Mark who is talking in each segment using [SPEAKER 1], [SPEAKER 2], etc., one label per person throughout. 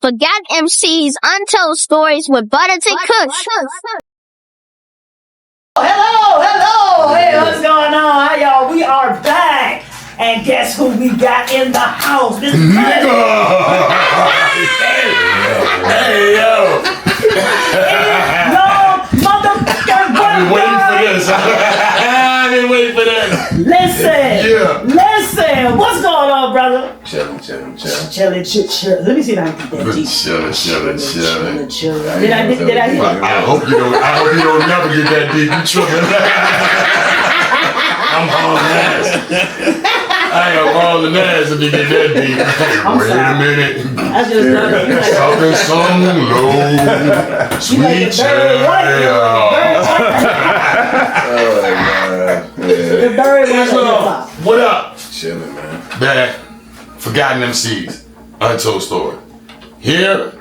[SPEAKER 1] Forgot MC's Untold Stories with Buttas and Kush.
[SPEAKER 2] Hello. Hey, what's going on? Hi, y'all. We are back. And guess who we got in the house? This is
[SPEAKER 3] Hey, yo.
[SPEAKER 2] No, motherfucker.
[SPEAKER 3] I've been waiting for this. I've been waiting for that.
[SPEAKER 2] Listen. What's going on, brother?
[SPEAKER 3] Chillin'.
[SPEAKER 2] Chilling. Let me see if I can get that deep.
[SPEAKER 3] Chillin'.
[SPEAKER 2] Did I hit it?
[SPEAKER 3] I hope you don't never get that deep. You tripping. I'm hauling ass. I am hauling ass if you get that deep. Wait a minute.
[SPEAKER 2] I just love it.
[SPEAKER 3] Talking some low, sweet child.
[SPEAKER 2] The bird was on
[SPEAKER 3] What up?
[SPEAKER 4] Chilling, man.
[SPEAKER 3] Back. Forgotten MCs. Untold Story. Here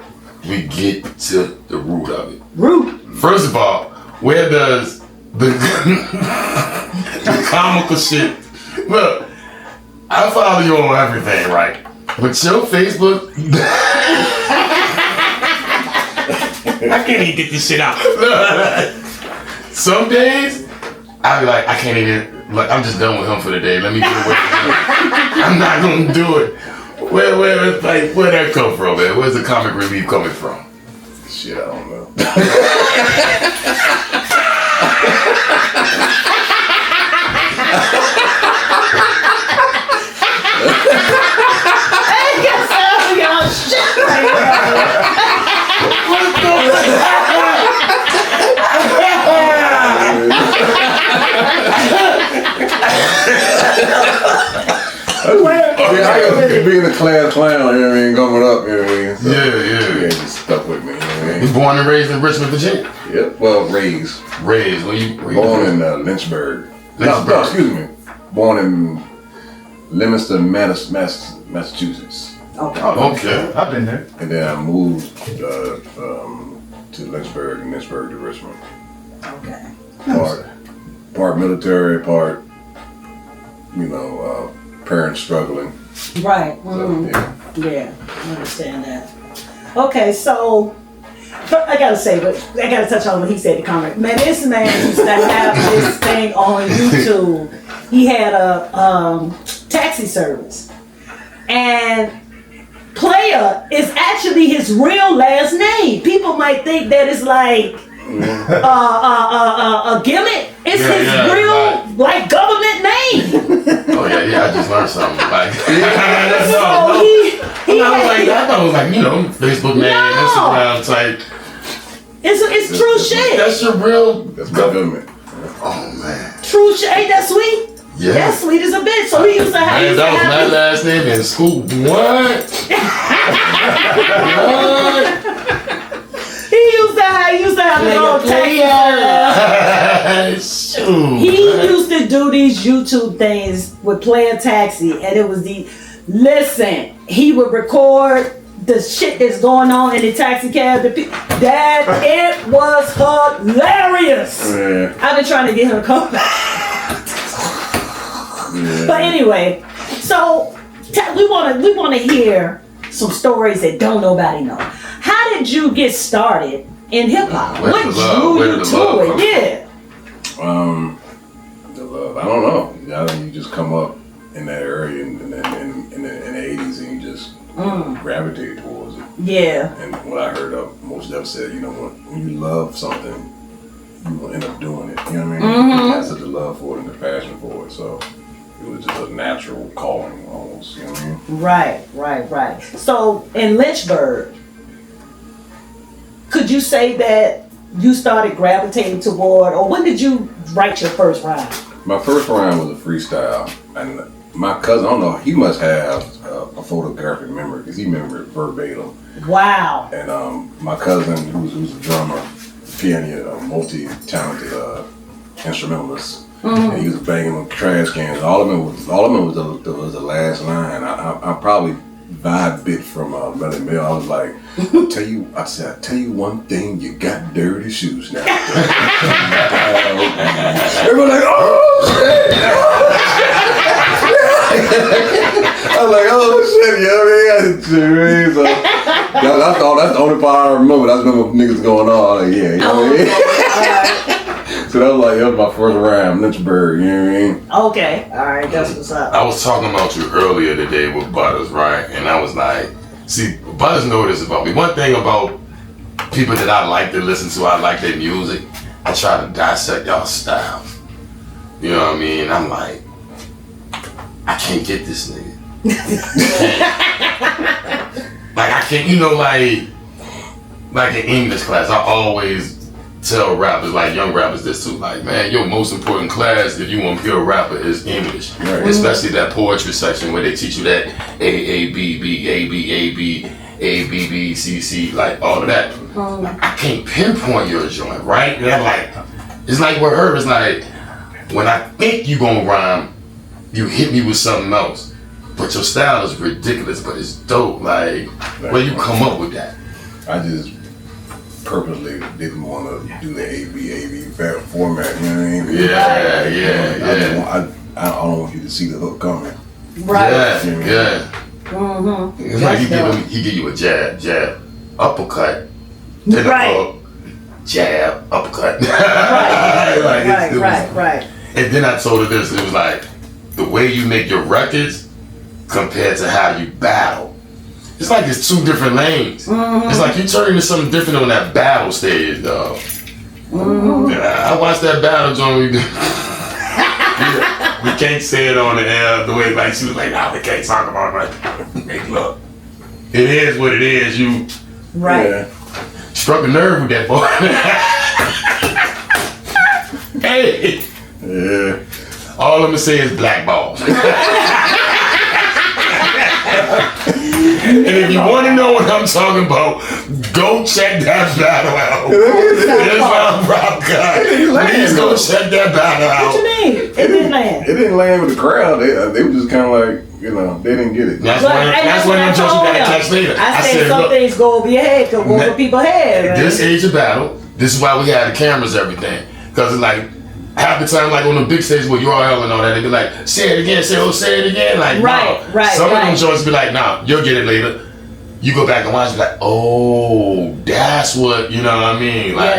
[SPEAKER 3] we get to the root of it.
[SPEAKER 2] Root.
[SPEAKER 3] First of all, where does the comical shit? Look, I follow you on everything, right? But your Facebook, I can't even get this shit out. Some days, I be like, I can't even. Like, I'm just done with him for the day. Let me get away from him. I'm not gonna do it. Where that come from, man? Where's the comic relief coming from?
[SPEAKER 4] Shit, I don't know. I could be the class clown, you know what I mean, coming up, you know what I mean? So,
[SPEAKER 3] Yeah,
[SPEAKER 4] just stuck with me, you know what I
[SPEAKER 3] You
[SPEAKER 4] mean?
[SPEAKER 3] born and raised in Richmond, Virginia?
[SPEAKER 4] Yep, well, raised.
[SPEAKER 3] Raised, where you
[SPEAKER 4] Born in Lynchburg. No, excuse me. Born in Leominster, Massachusetts.
[SPEAKER 2] Okay.
[SPEAKER 3] Oh, okay. I've been there.
[SPEAKER 4] And then I moved to Lynchburg and Lynchburg to Richmond.
[SPEAKER 2] Okay.
[SPEAKER 4] Part military, part, parents struggling.
[SPEAKER 2] Right.
[SPEAKER 4] So,
[SPEAKER 2] Yeah, I understand that. Okay, so I gotta touch on what he said in the comment. Man, this man used to have this thing on YouTube. He had a taxi service, and Player is actually his real last name. People might think that it's like a gimmick. It's his real government name.
[SPEAKER 3] Oh yeah, I just learned something. Like,
[SPEAKER 2] I
[SPEAKER 3] thought it was like, Facebook name, Instagram type.
[SPEAKER 2] It's true shit.
[SPEAKER 3] That's your real.
[SPEAKER 4] That's my government.
[SPEAKER 3] Oh man.
[SPEAKER 2] True shit. Ain't that sweet?
[SPEAKER 3] Yeah.
[SPEAKER 2] That's sweet as a bitch. So he used to have.
[SPEAKER 3] Man, that was my last name in school. What?
[SPEAKER 2] He used to have his own taxi. He used to do these YouTube things with Player Taxi, and it was he would record the shit that's going on in the taxi cab. It was hilarious.
[SPEAKER 4] Yeah.
[SPEAKER 2] I've been trying to get him to come back.
[SPEAKER 4] Yeah.
[SPEAKER 2] But anyway, so we want to hear some stories that don't nobody know. How did you get started in hip hop? What drew you to it? Yeah.
[SPEAKER 4] The love. I don't know. I think you just come up in that area in the 80s and you just gravitate towards it.
[SPEAKER 2] Yeah.
[SPEAKER 4] And what I heard most of them said, when you love something, you will end up doing it. You know what I mean? You have such a love for it and a passion for it. So it was just a natural calling almost. You know what I mean?
[SPEAKER 2] Right. So in Lynchburg, could you say that you started gravitating toward, or when did you write your first rhyme?
[SPEAKER 4] My first rhyme was a freestyle, and my cousin, I don't know, he must have a photographic memory because he remembered verbatim.
[SPEAKER 2] Wow.
[SPEAKER 4] And my cousin, who's a drummer, pianist, multi-talented instrumentalist, and he was banging on trash cans. All of them was the last line. I probably vibe bit from Melody Mel. I was like, I tell you one thing, you got dirty shoes now. Everyone like, oh shit. I was like, oh shit, you know what I mean? So That's the only part I remember. That's when niggas going on. Like, yeah, you know what I mean? So that was my first rhyme, Lynchburg, you know what I mean?
[SPEAKER 2] Okay, all right, that's what's up.
[SPEAKER 3] I was talking about you earlier today with Buttas, right? And I was like, see, Buttas know this about me. One thing about people that I like to listen to, I like their music. I try to dissect y'all styles. You know what I mean? I'm like, I can't get this nigga. Like I can't, you know, like in English class, I always tell rappers, like young rappers, this too. Like, man, your most important class if you want to be a rapper is English,
[SPEAKER 4] Right.
[SPEAKER 3] Especially that poetry section where they teach you that A B B A B A B A B B C C, like all of that. Like, I can't pinpoint your joint, right? And I'm like, it's like with her, it's like when I think you gonna rhyme, you hit me with something else. But your style is ridiculous, but it's dope. Like, where you come up with that?
[SPEAKER 4] I just purposely didn't want to do the AV format, you know what I mean? I don't want you to see the hook coming.
[SPEAKER 2] Right.
[SPEAKER 3] Yeah.
[SPEAKER 2] Mm-hmm.
[SPEAKER 3] It's like he give you a jab, uppercut, then a hook, jab, uppercut.
[SPEAKER 2] Right.
[SPEAKER 3] And then I told her this, it was like, the way you make your records compared to how you battle. It's like it's two different lanes. Mm-hmm. It's like you turn into something different on that battle stage, though. Mm-hmm. I watched that battle, John. We can't say it on the air the way like she was like, nah, we can't talk about it. Like, look, it is what it is. You struck a nerve with that boy. Hey.
[SPEAKER 4] Yeah.
[SPEAKER 3] All I'm gonna say is black balls. And if you want to know what I'm talking about, go check that battle out. It's my rock guy. Please go check that battle out.
[SPEAKER 2] What you mean? It didn't land.
[SPEAKER 4] It didn't land with the crowd. They were just kind of like, you know, they didn't get it.
[SPEAKER 3] That's when I'm just gotta catch later.
[SPEAKER 2] I said some things go over your head, go over people's head.
[SPEAKER 3] At this age of battle, this is why we had the cameras, everything. Because it's like, half the time, like on the big stage with URL and all that, they be like, say it again, say it again. Like,
[SPEAKER 2] right.
[SPEAKER 3] Some of them joints be like, nah, you'll get it later. You go back and watch, be like, oh, that's what, you know what I mean? Like,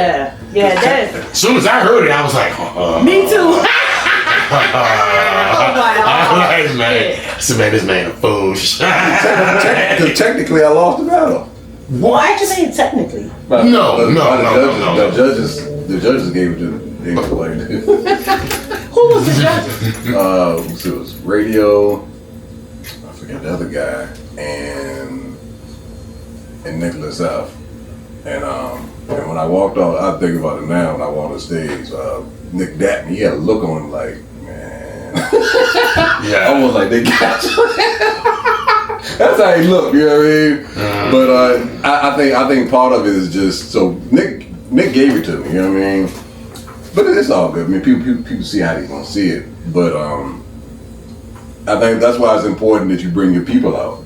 [SPEAKER 2] yeah.
[SPEAKER 3] As soon as I heard it, I was like,
[SPEAKER 2] me too.
[SPEAKER 4] I
[SPEAKER 3] said, man, this man a fool.
[SPEAKER 4] Because technically, I lost the battle.
[SPEAKER 2] Why you saying technically?
[SPEAKER 3] No.
[SPEAKER 4] The judges gave it to them.
[SPEAKER 2] Who was the judges?
[SPEAKER 4] It was Radio, I forget the other guy, and Nicholas F. And when I walked off, I think about it now. When I walked on stage, Nick Datton, he had a look on him like, man, almost like they got you. That's how he looked, you know what I mean? But I think part of it is just so Nick gave it to me, you know what I mean? But it's all good. I mean, people see how they're gonna see it. But I think that's why it's important that you bring your people out.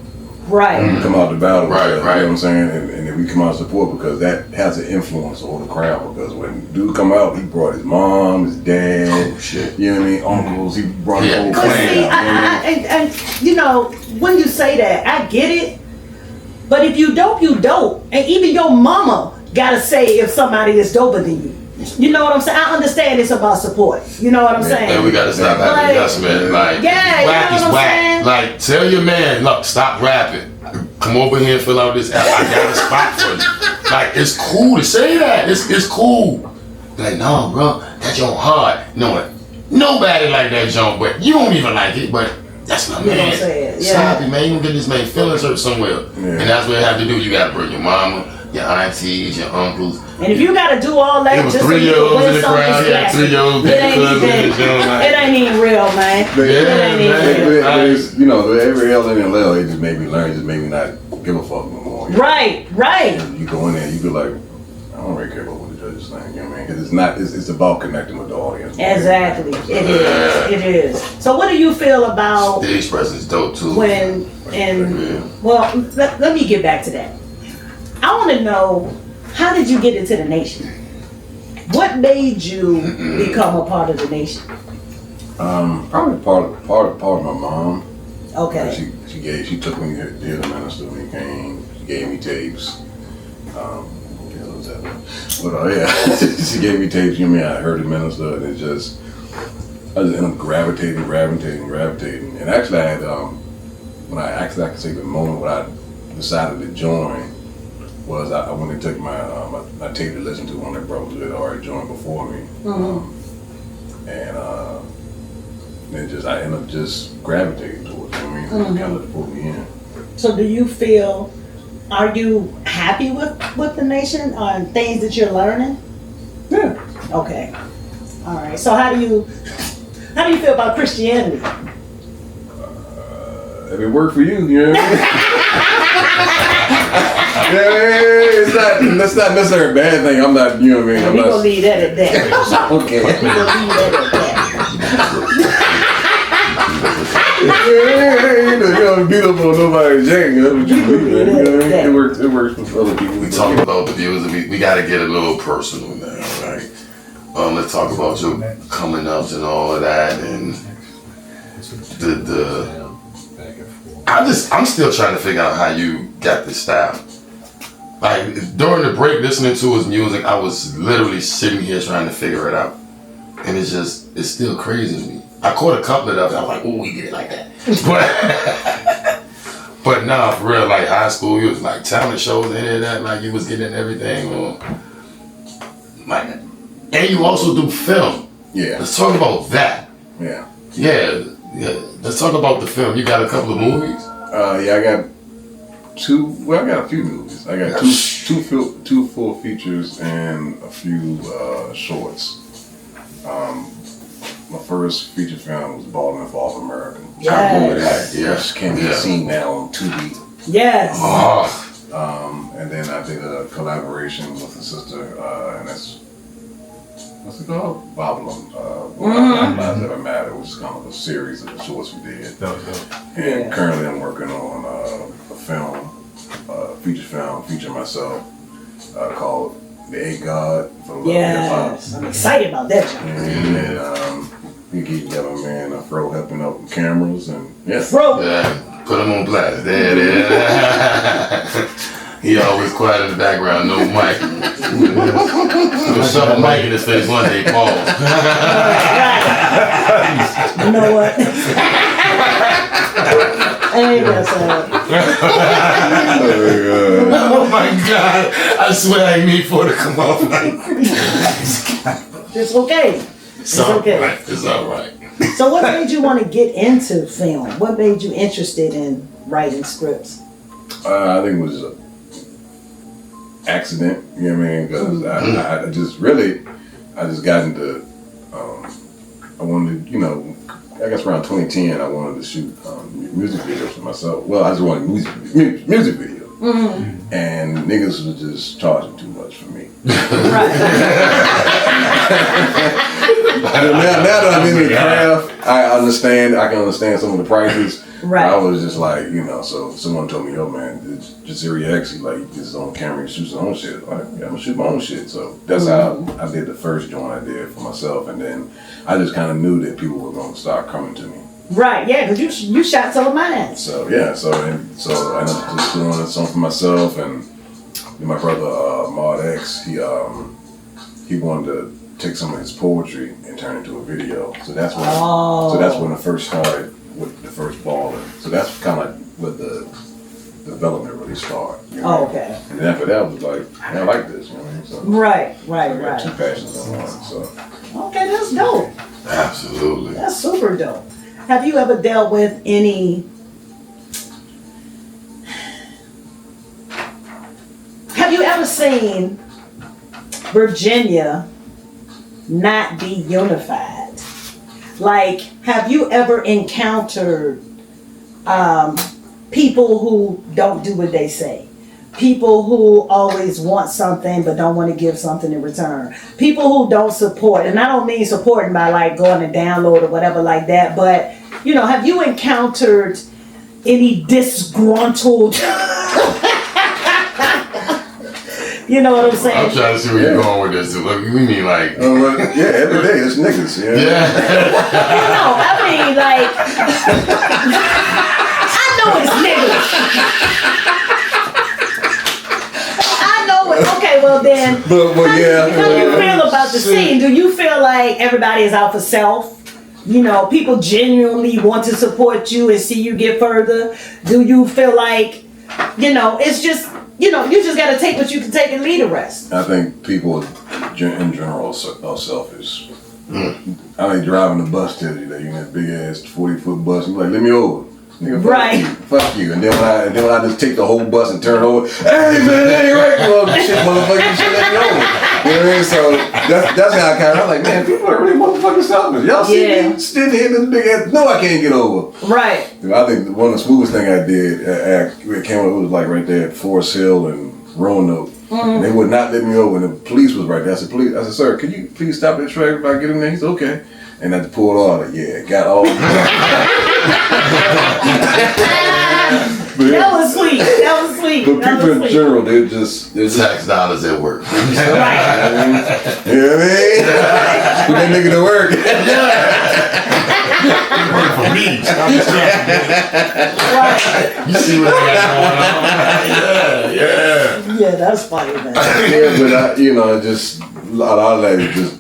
[SPEAKER 2] Right.
[SPEAKER 4] And come out to battle.
[SPEAKER 3] Right.
[SPEAKER 4] You know what I'm saying? And if we come out to support, because that has an influence on the crowd. Because when dude come out, he brought his mom, his dad.
[SPEAKER 3] Oh, shit.
[SPEAKER 4] You know what I mean? Uncles. He brought his whole clan out.
[SPEAKER 2] And you know, when you say that, I get it. But if you dope, you dope. And even your mama gotta say if somebody is doper than you. You know what I'm saying? I understand it's about support. You know what I'm saying?
[SPEAKER 3] And we gotta stop having adjustment. Like, whack is whack. Like, tell your man, look, stop rapping. Come over here and fill out this app. I got a spot for you. Like, it's cool to say that. It's cool. Like, no, bro, that joint hard. No, nobody like that joint, but you don't even like it, but that's my man. Stop it, man. You gonna get this man feelings hurt somewhere. And that's what you have to do. You gotta bring your mama, your aunties, your uncles.
[SPEAKER 2] And if you gotta do all that,
[SPEAKER 3] it was
[SPEAKER 2] just
[SPEAKER 3] 3 year olds in the crowd, yeah, 3 year olds,
[SPEAKER 2] it ain't even real, man.
[SPEAKER 4] You know, every L in LL, it just made me learn, just made me not give a fuck no more.
[SPEAKER 2] Right.
[SPEAKER 4] You go in there, you be like, I don't really care about what the judges think, you know what I mean? Because it's about connecting with the audience.
[SPEAKER 2] Exactly, it is. So what do you feel about
[SPEAKER 3] stage presence dope too?
[SPEAKER 2] Well, let me get back to that. I want to know, how did you get into the nation? What made you become a part of the nation?
[SPEAKER 4] Probably part of my mom.
[SPEAKER 2] Okay.
[SPEAKER 4] She took me to the minister when he came. She gave me tapes. But yeah, she gave me tapes. You know what I mean? I heard the minister, and I just ended up gravitating. And actually, I had I could say the moment when I decided to join was I went and took my tape to listen to one of the brothers who had already joined before me, and then I ended up just gravitating towards it. I mean, it kind of pulled me in.
[SPEAKER 2] So, do you feel? Are you happy with the nation on things that you're learning?
[SPEAKER 4] Yeah.
[SPEAKER 2] Okay. All right. So, how do you feel about Christianity?
[SPEAKER 4] If it worked for you, you know what I mean? That's not necessarily a bad thing. I'm not, you know what I mean?
[SPEAKER 2] We're going to leave that at that.
[SPEAKER 4] Okay.
[SPEAKER 2] We're going to leave that at that.
[SPEAKER 4] You don't beat up on nobody's gang. That's what you do, man. You know what I mean? It works for other people.
[SPEAKER 3] We talk about the viewers, and we got to get a little personal now, right? Let's talk about your coming ups and all of that, and I'm still trying to figure out how you got this style. Like, during the break, listening to his music, I was literally sitting here trying to figure it out. And it's still crazy to me. I caught a couple of them, I was like, oh, we did it like that. But nah, for real, like high school, you was like talent shows, any of that, like you was getting everything. Or, like, and you also do film.
[SPEAKER 4] Yeah.
[SPEAKER 3] Let's talk about that.
[SPEAKER 4] Yeah.
[SPEAKER 3] Yeah. Let's talk about the film. You got a couple of movies?
[SPEAKER 4] Yeah, I got two. Well, I got a few movies. I got two full features and a few shorts. My first feature film was Baldwin for All American.
[SPEAKER 2] Yes.
[SPEAKER 4] Which can be seen now on Tubi.
[SPEAKER 2] Yes.
[SPEAKER 4] And then I did a collaboration with a sister, and that's what's it called? Babylon. Lives Never Matter, which is kind of a series of shorts we did. And currently I'm working on a film, feature film, feature myself, called The Eight God for the Love of
[SPEAKER 2] Yes. I'm excited about that.
[SPEAKER 4] And then we keep together, man. Fro helping out with cameras and
[SPEAKER 2] Fro.
[SPEAKER 3] Yeah, put him on blast. There. He always quiet in the background, no mic. We'll shove a mic in his face one day, Paul.
[SPEAKER 2] You know what?
[SPEAKER 3] Oh my God! I swear I need for it to come off like.
[SPEAKER 2] It's okay. It's okay.
[SPEAKER 3] Right. It's all right.
[SPEAKER 2] So, what made you want to get into film? What made you interested in writing scripts?
[SPEAKER 4] I think it was an accident. You know what I mean? Because I just got into. I wanted to, I guess around 2010, I wanted to shoot music videos for myself. Well, I just wanted music videos. Mm-hmm. And niggas was just charging too much for me.
[SPEAKER 2] Right.
[SPEAKER 4] now that I'm in the craft, I can understand some of the prices.
[SPEAKER 2] Right.
[SPEAKER 4] I was just like, so someone told me, yo man, Jaziri X, he gets his own camera, he shoots his own shit. Like, I'm gonna shoot my own shit. So that's how I did the first joint I did for myself, and then I just kind of knew that people were gonna start coming to me.
[SPEAKER 2] Right, yeah, because you shot some of mine.
[SPEAKER 4] So yeah, so I ended up just doing a song for myself, and then my brother Maud X, he wanted to take some of his poetry and turn it into a video. So that's when I first started with the first balling. So that's kind of like what the development really started.
[SPEAKER 2] Okay.
[SPEAKER 4] And then after that, I was like, I like this, you know what I mean? So
[SPEAKER 2] Right.
[SPEAKER 4] I got two passions on one. So
[SPEAKER 2] okay, that's dope.
[SPEAKER 3] Absolutely.
[SPEAKER 2] That's super dope. Have you ever dealt with any? Have you ever seen Virginia not be unified? Like, have you ever encountered people who don't do what they say? People who always want something but don't want to give something in return. People who don't support, and I don't mean supporting by like going to download or whatever like that, but have you encountered any disgruntled you know what I'm saying?
[SPEAKER 3] I'm trying to see where you're going with this. Look, we mean like
[SPEAKER 4] every day it's niggas. Yeah.
[SPEAKER 2] I mean like I know it's niggas. well then,
[SPEAKER 4] But yeah.
[SPEAKER 2] How do you feel about the scene? Do you feel like everybody is out for self? You know, people genuinely want to support you and see you get further. Do you feel like, you know, it's just, you know, you just got to take what you can take and leave the rest?
[SPEAKER 4] I think people in general are selfish. I like driving the bus tells you that you're in that big ass 40-foot bus and you're like, let me over. Nigga, fuck you. And then when I just take the whole bus and turn over, hey man, that ain't right, motherfucker, you should let me over. You know what I mean? So that's how I kind of, I'm like, man, people are really motherfucking selfish. Y'all see me sitting here in this big ass, no, I can't get over.
[SPEAKER 2] Right.
[SPEAKER 4] I think one of the smoothest thing I did, it was like right there at Forest Hill and Roanoke. And they would not let me over, and the police was right there. I said, sir, can you please stop that truck if I get in there? He said, okay. And I had to pull it off. Like, got all.
[SPEAKER 2] That was sweet.
[SPEAKER 4] But people in general, they're just
[SPEAKER 3] tax dollars at work.
[SPEAKER 2] Right.
[SPEAKER 4] You know what I mean? Put that nigga to work.
[SPEAKER 3] Work for me. You see what I got going on?
[SPEAKER 2] Yeah, that's funny, man.
[SPEAKER 4] But just a lot of that is just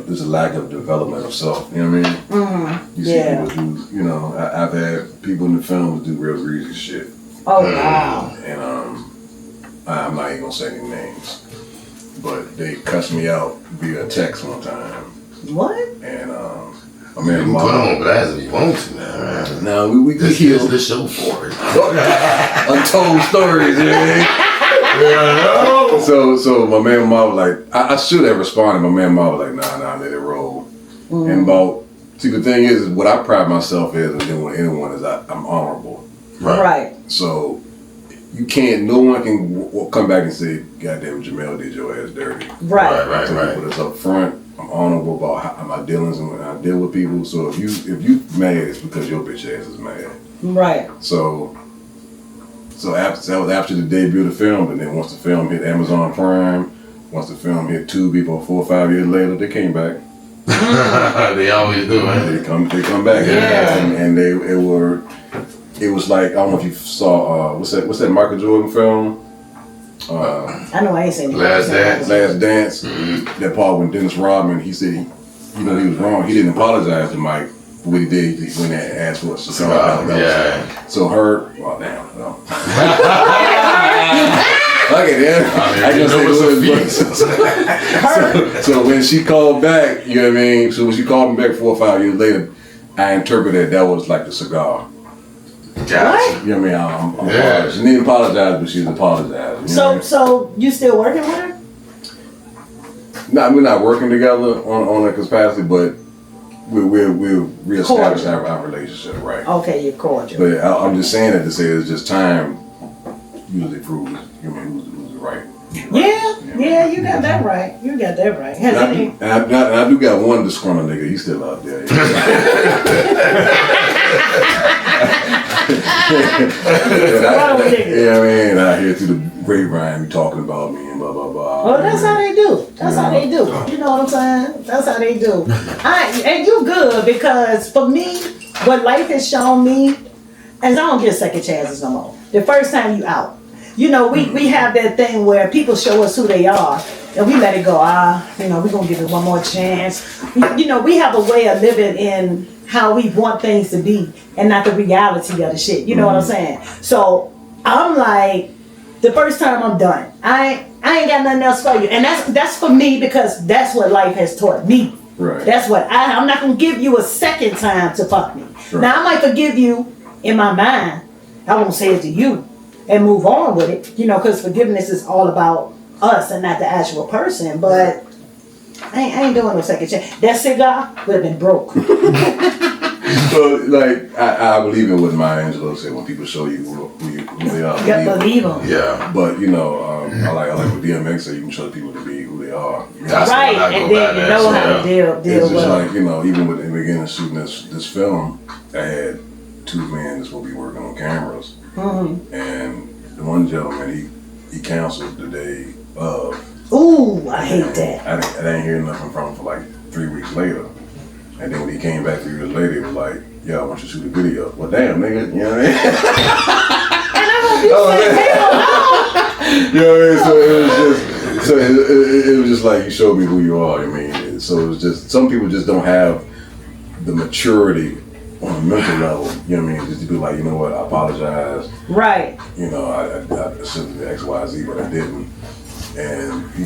[SPEAKER 4] there's a lack of development of self. You know what I mean? You see people do. You know, I've had people in the films do real greasy shit.
[SPEAKER 2] Oh wow.
[SPEAKER 4] And I'm not even gonna say any names, but they cussed me out via text one time.
[SPEAKER 2] What?
[SPEAKER 4] And
[SPEAKER 3] I mean, put on blast if you want to, man.
[SPEAKER 4] No, we
[SPEAKER 3] this is the show for it.
[SPEAKER 4] Untold stories, man. So my man and mom was like, I should have responded. My man and mom was like, nah, let it roll. And see, the thing is what I pride myself as and then with anyone is I'm honorable.
[SPEAKER 2] Right.
[SPEAKER 4] So no one can come back and say, goddamn, Jamel did your ass dirty.
[SPEAKER 2] Right.
[SPEAKER 4] But it's up front. I'm honorable about my dealings and when I deal with people. So if you mad, it's because your bitch ass is mad.
[SPEAKER 2] Right.
[SPEAKER 4] So that was after the debut of the film, and then once the film hit Amazon Prime, once the film hit Tubi, 4 or 5 years later, they came back.
[SPEAKER 3] They always do, right?
[SPEAKER 4] They come back.
[SPEAKER 2] Yeah.
[SPEAKER 4] And it was like, I don't know if you saw what's that Michael Jordan film?
[SPEAKER 2] I know I ain't saying
[SPEAKER 3] Last Dance.
[SPEAKER 4] That part when Dennis Rodman, he said he was wrong. He didn't apologize to Mike for what he did when they asked for a cigar. So damn. No. Fuck it, So when she called back, you know what I mean? So when she called me back 4 or 5 years later, I interpreted that was like the cigar.
[SPEAKER 3] Gotcha.
[SPEAKER 4] You know what I mean? She didn't apologize, but she was apologizing.
[SPEAKER 2] So you still working with her?
[SPEAKER 4] No, we're not working together on a capacity, but we'll reestablish our relationship, right?
[SPEAKER 2] Okay, you're cordial.
[SPEAKER 4] But I'm just saying that to say it's just time usually proves who's right.
[SPEAKER 2] Yeah, you got that right.
[SPEAKER 4] And I do got one disgruntled nigga. He's still out there. I mean, I hear through the grapevine talking about me and blah blah blah.
[SPEAKER 2] Oh, that's how they do. How they do. You know what I'm saying? That's how they do. And you good because for me, what life has shown me, and I don't get second chances no more. The first time you out, you know, we have that thing where people show us who they are, and we let it go. We're gonna give it one more chance. We have a way of living in how we want things to be, and not the reality of the shit. You know what I'm saying? So I'm like, the first time I'm done. I ain't got nothing else for you, and that's for me because that's what life has taught me.
[SPEAKER 4] Right.
[SPEAKER 2] That's what I'm not gonna give you a second time to fuck me.
[SPEAKER 4] Right.
[SPEAKER 2] Now I might forgive you in my mind. I won't say it to you and move on with it, because forgiveness is all about us and not the actual person. But I ain't doing no second chance. That cigar would have been broke.
[SPEAKER 4] So, like, I believe in what Maya Angelou said: when people show you who they are,
[SPEAKER 2] You gotta believe them.
[SPEAKER 3] Yeah.
[SPEAKER 4] But I like what DMX said: you can show people to be who they are.
[SPEAKER 3] That's
[SPEAKER 2] right, and then you know how to deal
[SPEAKER 4] It's
[SPEAKER 2] with
[SPEAKER 4] just
[SPEAKER 2] it.
[SPEAKER 4] like even with the beginning of shooting this film, I had 2 men that's supposed to be working on cameras, and the one gentleman he canceled the day of.
[SPEAKER 2] Ooh, I hate that.
[SPEAKER 4] I didn't hear nothing from him for like 3 weeks later. And then when he came back 3 years later, he was like, "Yo, I want you to shoot a video." Well, damn, nigga, you know what I mean?
[SPEAKER 2] And I'm gonna be saying, hell no.
[SPEAKER 4] You know what I mean? So it So it was just like you showed me who you are. I mean, so it was just some people just don't have the maturity on a mental level. You know what I mean? Just to be like, you know what? I apologize.
[SPEAKER 2] Right.
[SPEAKER 4] You know, I shouldn't do X, Y, Z, but I didn't. And I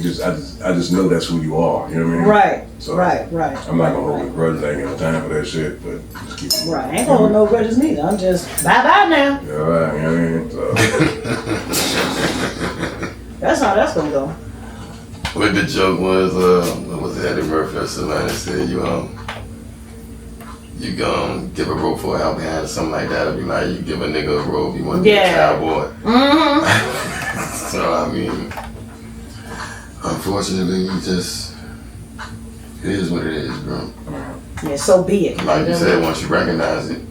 [SPEAKER 4] just know that's who you are. You know what I mean?
[SPEAKER 2] Right.
[SPEAKER 4] So
[SPEAKER 2] right.
[SPEAKER 4] I'm not gonna hold a grudge. I ain't got no time for that shit. But just keep it.
[SPEAKER 2] Right. I ain't gonna hold no grudges neither. I'm just bye now.
[SPEAKER 4] Yeah, right. You know what I mean? So.
[SPEAKER 2] That's how that's gonna go.
[SPEAKER 3] What the joke was, what was it, Eddie Murphy or somebody said, you gonna give a rope for a help hand or something like that, or be like, you give a nigga a rope, you want to be a cowboy.
[SPEAKER 2] Mm-hmm.
[SPEAKER 3] So, I mean, unfortunately, it is what it is, bro.
[SPEAKER 2] Yeah, so be it.
[SPEAKER 3] Like you said, once you recognize it,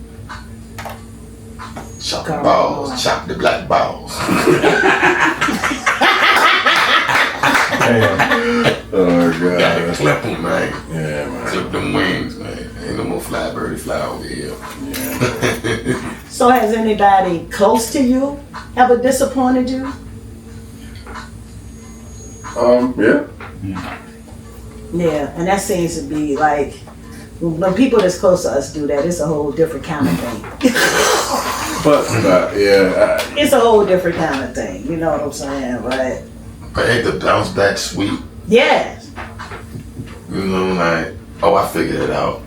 [SPEAKER 3] chop the balls, chop the black balls.
[SPEAKER 4] Damn. Oh god.
[SPEAKER 3] Gotta clip them, man.
[SPEAKER 4] Yeah, man.
[SPEAKER 3] Clip them wings, man. Ain't no more fly birdie fly over here.
[SPEAKER 4] Yeah.
[SPEAKER 2] So has anybody close to you ever disappointed you?
[SPEAKER 4] Yeah.
[SPEAKER 2] Yeah, and that seems to be like when people that's close to us do that, it's a whole different kind of thing.
[SPEAKER 4] But
[SPEAKER 2] it's a whole different kind of thing. You know what I'm saying, right?
[SPEAKER 3] But ain't the bounce back sweet?
[SPEAKER 2] Yes.
[SPEAKER 3] You know, like, oh, I figured it out.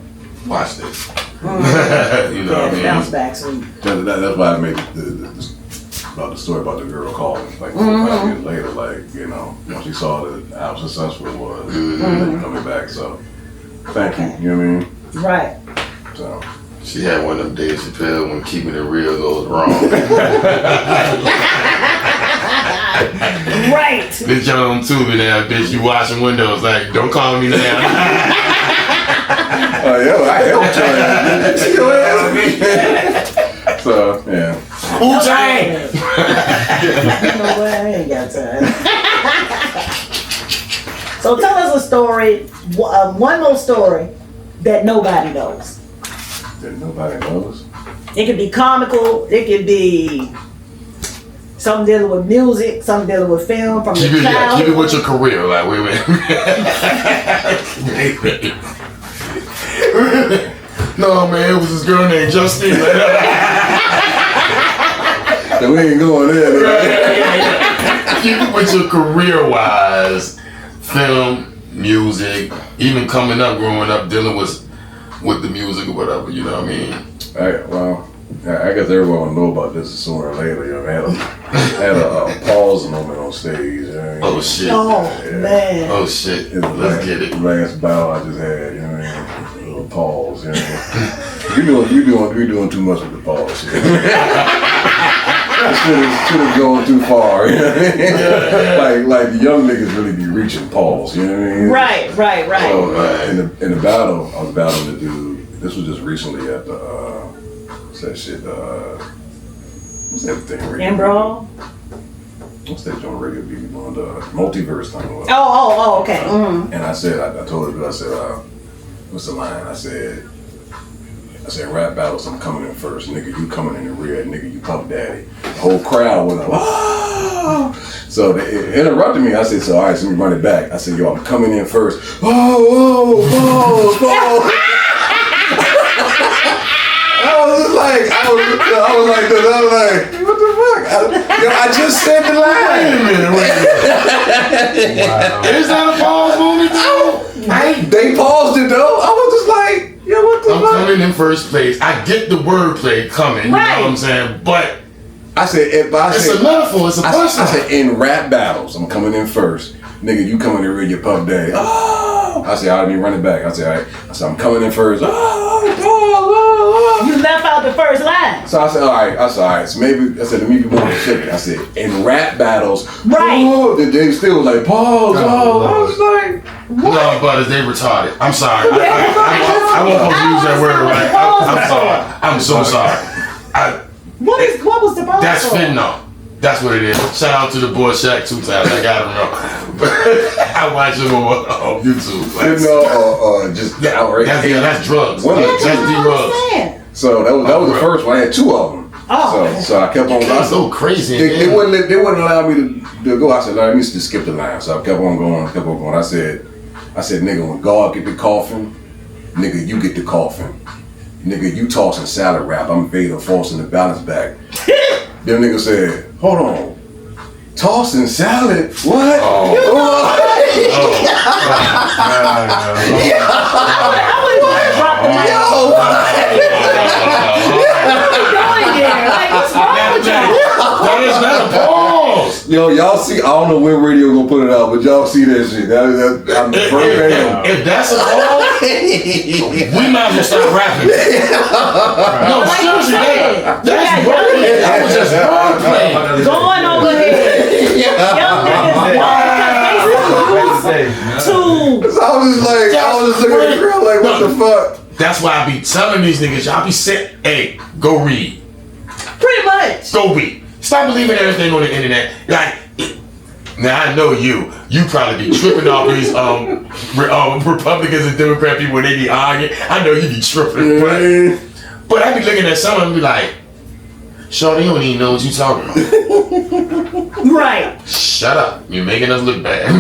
[SPEAKER 3] Watch this.
[SPEAKER 2] Mm-hmm.
[SPEAKER 3] You know what I mean?
[SPEAKER 2] Bounce back sweet.
[SPEAKER 4] That's why I made about the story about the girl calling like 5 years later, like, you know, when she saw how successful it was, coming back. So thank you. You know what I mean?
[SPEAKER 2] Right.
[SPEAKER 4] So
[SPEAKER 3] she had one of them days Chappelle when keeping it real goes wrong.
[SPEAKER 2] Right.
[SPEAKER 3] Bitch, y'all on tubing now, bitch. You washing windows, like, don't call me now.
[SPEAKER 4] oh yo, I helped her. Your ass me. So yeah.
[SPEAKER 3] Wu-Tang!
[SPEAKER 2] You know what? I ain't got time. So tell us a story, one more story that nobody knows.
[SPEAKER 4] That nobody knows.
[SPEAKER 2] It could be comical. It could be something dealing with music, something dealing with film from
[SPEAKER 3] keep
[SPEAKER 2] the childhood.
[SPEAKER 3] keep it with your career. Like, wait. No, man, it was this girl named Justine.
[SPEAKER 4] So we ain't going there.
[SPEAKER 3] Keep it with your career-wise, film, music, even coming up, growing up, dealing with the music or whatever. You know what I mean?
[SPEAKER 4] I guess everyone will know about this sooner or later. You know, I had a pause moment on stage. You know,
[SPEAKER 3] Oh shit!
[SPEAKER 2] Oh man!
[SPEAKER 3] Oh shit! Let's get it.
[SPEAKER 4] The last bow I just had. You know what I mean? A little pause. You know, we doing too much with the pause. You know? Should have gone too far. You know what I mean? Like the young niggas really be reaching pause. You know what I mean?
[SPEAKER 2] Right.
[SPEAKER 4] So in the battle, I was battling the dude. This was just recently at the what's that shit? What's that thing?
[SPEAKER 2] Embro?
[SPEAKER 4] What's that joint radio be on the multiverse thing?
[SPEAKER 2] Oh, okay. Mm-hmm.
[SPEAKER 4] And I said, I told her, I said, what's the line? I said, rap battles, I'm coming in first. Nigga, you coming in the rear. Nigga, you Puff Daddy. The whole crowd went up, oh! So they interrupted me. I said, so all right, so let me run it back. I said, yo, I'm coming in first. Oh! I was like, what the fuck? I just said the line.
[SPEAKER 3] Wait a minute. Wow. Is that a pause moment though?
[SPEAKER 4] They paused it though. I was just like, yo, what the fuck?
[SPEAKER 3] I'm coming in first place. I get the wordplay coming, you know what I'm saying? But
[SPEAKER 4] I said,
[SPEAKER 3] it's a metaphor, it's a punchline.
[SPEAKER 4] I said, in rap battles, I'm coming in first. Nigga, you coming in rear, your Puff Daddy. Oh! I said, all right, let me run it back. I said, all right. I said, I'm coming in first.
[SPEAKER 2] You left out the first line.
[SPEAKER 4] So I said, all right. So maybe, I said, let me be more specific. I said, in rap battles,
[SPEAKER 2] right.
[SPEAKER 4] They still was like, pause, I was like, what?
[SPEAKER 3] No, Buttas, they retarded. I'm sorry. I won't use that word, right? I'm sorry. I'm so sorry.
[SPEAKER 2] What was the pause?
[SPEAKER 3] That's fentanyl. That's what it is. Shout out to the boy Shaq 2 times. I got him wrong. I watch him on YouTube.
[SPEAKER 4] Just outright.
[SPEAKER 3] That's drugs.
[SPEAKER 4] That's
[SPEAKER 3] drugs.
[SPEAKER 2] understand.
[SPEAKER 4] So that was the first one. I had two of them.
[SPEAKER 2] Oh.
[SPEAKER 4] So I kept on going.
[SPEAKER 3] That's so crazy.
[SPEAKER 4] They wouldn't allow me to go. I said, let me just skip the line. So I kept on going. I said, nigga, when God get the coffin, nigga, you get the coffin. Nigga, you tossing salad wrap. I'm Vader forcing the balance back. Them niggas said, hold on. Tossing salad? What?
[SPEAKER 3] That is not a pause.
[SPEAKER 4] Yo, y'all see, I don't know when radio gonna put it out, but y'all see that shit. I'm the first
[SPEAKER 3] if that's a pause, we might as well start rapping. No, seriously, that's wordplay. I was just wordplay.
[SPEAKER 2] Going over here. Young niggas
[SPEAKER 4] So I was just looking at the girl like, what the fuck?
[SPEAKER 3] That's why I be telling these niggas, y'all be sick. Hey, go read.
[SPEAKER 2] Pretty much.
[SPEAKER 3] Go read. Stop believing everything on the internet. Like, now I know you probably be tripping off these Republicans and Democrat people when they be arguing. I know you be tripping, but I be looking at some of them and be like, Shorty, you don't even know what you talking about.
[SPEAKER 2] Right.
[SPEAKER 3] Shut up. You're making us look bad.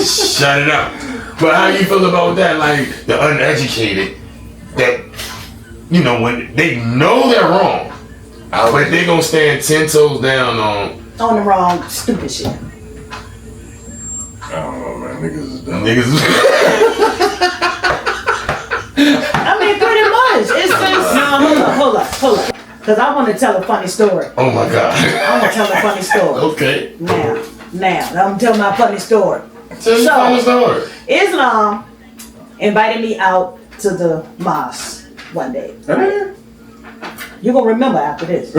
[SPEAKER 3] Shut it up. But how you feel about that? Like, the uneducated, that, you know, when they know they're wrong, but they gonna stand 10 toes down
[SPEAKER 2] on the wrong stupid shit.
[SPEAKER 4] I don't know, man. Niggas is dumb.
[SPEAKER 2] I mean, pretty much. It's just, no, hold up. Because I want to tell a funny story.
[SPEAKER 3] Oh my God.
[SPEAKER 2] I want to tell a funny story.
[SPEAKER 3] Okay.
[SPEAKER 2] Now, I'm going to tell my funny story.
[SPEAKER 3] Tell me funny story.
[SPEAKER 2] Islam invited me out to the mosque one day. Right? You're going to remember after this.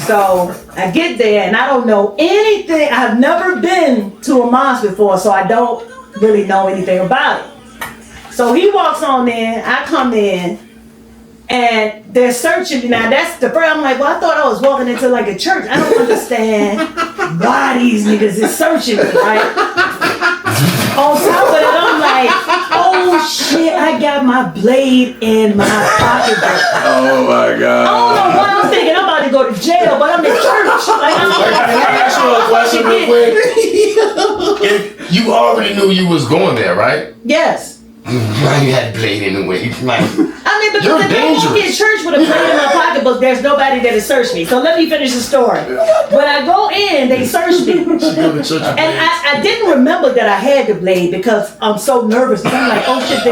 [SPEAKER 2] So I get there and I don't know anything. I've never been to a mosque before, so I don't really know anything about it. So he walks on in, I come in, and they're searching me. Now that's the first, I'm like, well, I thought I was walking into like a church. I don't understand why these niggas is searching me, right? On top of it, I'm like, oh shit, I got my blade in my pocketbook.
[SPEAKER 4] Oh my God.
[SPEAKER 2] I don't know why I'm thinking I'm about to go to jail, but I'm in church. Like,
[SPEAKER 3] Can I ask you a question real quick? If you already knew you was going there, right?
[SPEAKER 2] Yes.
[SPEAKER 3] Why you had blade in the way? Like,
[SPEAKER 2] I mean, because
[SPEAKER 3] you're
[SPEAKER 2] if I walk in church with a blade in my pocketbook, there's nobody that'll search me. So let me finish the story. When I go in, they search me. And I didn't remember that I had the blade because I'm so nervous. I'm like, oh shit.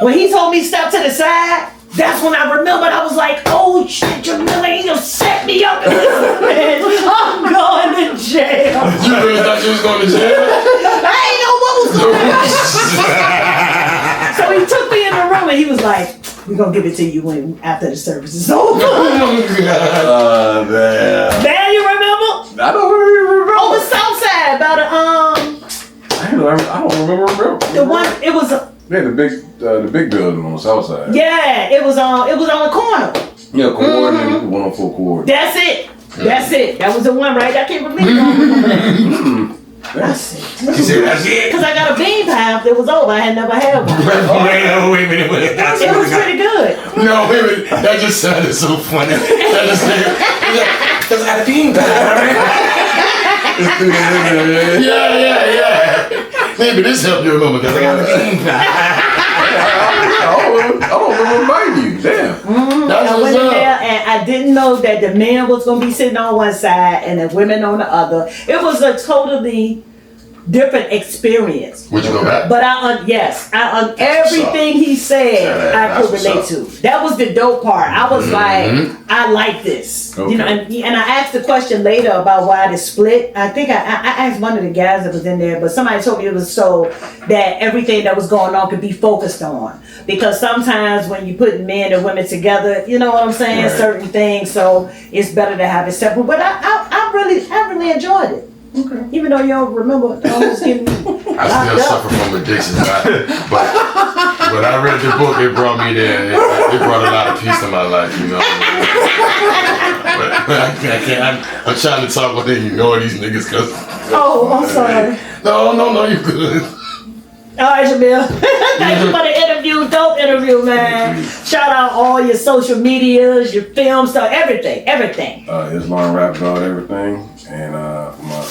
[SPEAKER 2] When he told me step to the side, that's when I remembered. I was like, oh shit, Jamila, he just set me up. I'm going to jail.
[SPEAKER 3] You really thought you was going to jail?
[SPEAKER 2] I ain't know what was going on. So he took me in the room and he was like, we're going to give it to you when after the service is over.
[SPEAKER 4] Damn.
[SPEAKER 2] Man, you remember?
[SPEAKER 4] I don't really remember.
[SPEAKER 2] On the south side, by the,
[SPEAKER 4] I don't remember.
[SPEAKER 2] the one, it was,
[SPEAKER 4] Yeah, the big building on the south side.
[SPEAKER 2] yeah, it was on the corner.
[SPEAKER 4] Yeah, coordinated, 104 coordinated.
[SPEAKER 2] That's it. That was the one, right? I can't believe it. That's it.
[SPEAKER 3] She said, that's it.
[SPEAKER 2] Because I got a bean pie. It was over. I had never had one.
[SPEAKER 3] Wait a minute.
[SPEAKER 2] It was pretty good.
[SPEAKER 3] No, wait a minute. That just sounded so funny. That just because I got a bean pie. Yeah. Maybe this helped you remember because I got a bean pie.
[SPEAKER 4] I don't remember you. Damn.
[SPEAKER 2] I went in there and I didn't know that the men was going to be sitting on one side and the women on the other. It was a totally different experience.
[SPEAKER 3] Would you go back?
[SPEAKER 2] But everything he said, I could relate to. That was the dope part. I was like, I like this.
[SPEAKER 4] Okay.
[SPEAKER 2] You know, and I asked the question later about why the split. I think I asked one of the guys that was in there, but somebody told me it was so that everything that was going on could be focused on. Because sometimes when you put men and women together, you know what I'm saying,
[SPEAKER 4] right.
[SPEAKER 2] Certain things, so it's better to have it separate. But I really enjoyed it. Okay. Even though you don't remember almost getting
[SPEAKER 3] I still suffer from addiction, but when I read the book, it brought me there. It brought a lot of peace to my life, you know. But I can't. I'm trying to talk, but then you know these niggas, cause.
[SPEAKER 2] Oh, I'm sorry.
[SPEAKER 3] No, you're good.
[SPEAKER 2] All right, Jamil. Thank you for the interview. Dope interview, man. Shout out all your social medias, your film stuff, everything.
[SPEAKER 4] Islam Rap God, everything. And for my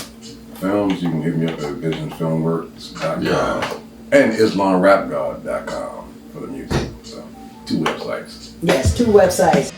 [SPEAKER 4] films, you can hit me up at visionsfilmworks.com and islamrapgod.com for the music. So 2 websites.
[SPEAKER 2] Yes, 2 websites.